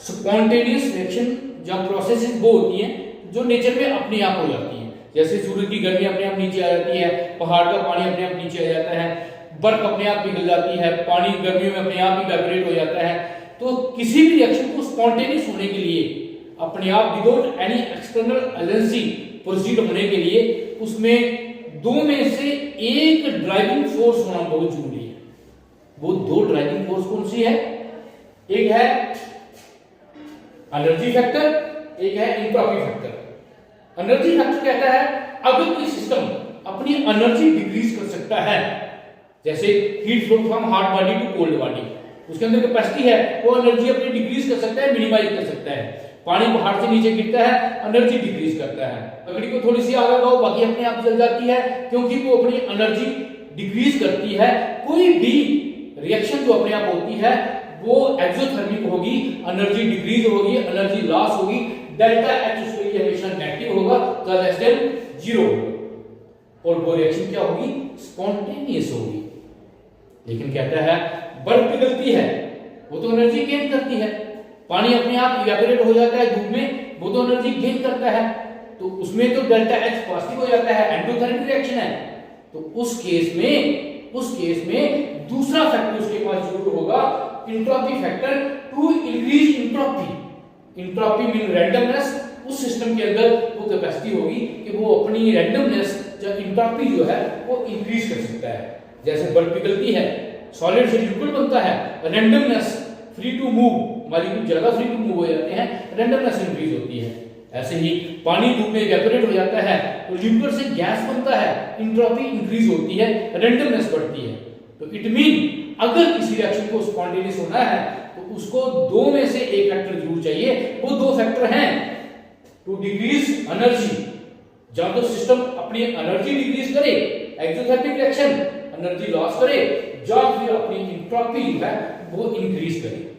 Spontaneous reaction जब processes वो होती हैं जो नेचर में अपने आप हो जाती हैं, जैसे सूरज की गर्मी अपने आप नीचे आ जाती है, पहाड़ का पानी अपने आप नीचे आ जाता है, बर्फ अपने आप पिघल जाती है, पानी गर्मियों में अपने आप इवेपोरेट हो जाता है। तो किसी भी रिएक्शन को स्पॉन्टेनियस होने के लिए अपने आप without any external agency proceed होने के लिए उसमें दो में से एक ड्राइविंग फोर्स होना बहुत जरूरी है। वो दो ड्राइविंग फोर्स कौन सी है? एक है एनर्जी फैक्टर, एक है एंट्रोपी फैक्टर। एनर्जी फैक्टर कहता है अगर कोई सिस्टम अपनी एनर्जी डिक्रीज कर सकता है, जैसे heat flow from hot body to cold body, उसके अंदर कैपेसिटी है, वो एनर्जी अपनी डिक्रीज कर सकता है, मिनिमाइज कर सकता है। पानी पहाड़ से नीचे गिरता है, एनर्जी डिक्रीज करता है। लकड़ी को थोड़ी सी आग लगाओ, बाकी अपने आप जल जाती है, क्योंकि वो अपनी एनर्जी डिक्रीज करती है। कोई भी रिएक्शन जो अपने आप होती है वो एक्सोथर्मिक होगी, एनर्जी डिक्रीज होगी, एनर्जी लॉस होगी, डेल्टा एच उसके लिए हमेशा नेगेटिव होगा, लेस देन 0 होगा, और वो रिएक्शन क्या होगी? स्पॉन्टेनियस होगी। लेकिन कहता है बर्फ पिघलती है, वो तो एनर्जी गेन करती है, पानी अपने आप इवेपोरेट हो जाता है धूप में, वो तो एनर्जी गेन करता है, तो उसमें तो डेल्टा एच पॉजिटिव हो जाता है, एंडोथर्मिक रिएक्शन है। तो उस केस में दूसरा फैक्टर उसके पास जरूर होगा, entropy factor to increase entropy. Entropy mean randomness. उस सिस्टम के अंदर वो कैपेसिटी होगी कि वो अपनी रैंडमनेस या एंट्रोपी जो है वो इंक्रीज कर सकता है। जैसे बर्फ पिघलती है, सॉलिड से लिक्विड बनता है, randomness, free to move, molecule ज्यादा फ्री टू मूव हो जाते हैं, रैंडमनेस इंक्रीज होती है। ऐसे ही पानी धूप में इवेपोरेट हो जाता है तो लिक्विड से गैस बनता है, एंट्रोपी इंक्रीज होती है, रैंडमनेस बढ़ती है। तो इट मीन अगर किसी रिएक्शन को स्पॉन्टेनियस होना है तो उसको दो में से एक फैक्टर जरूर चाहिए। वो दो फैक्टर हैं टू डिक्रीज एनर्जी, जब तो सिस्टम अपनी एनर्जी डिक्रीज करे, एक्सोथर्मिक रिएक्शन, एनर्जी लॉस करे, जब फिर अपनी एंट्रोपी जो है वो इंक्रीज करे।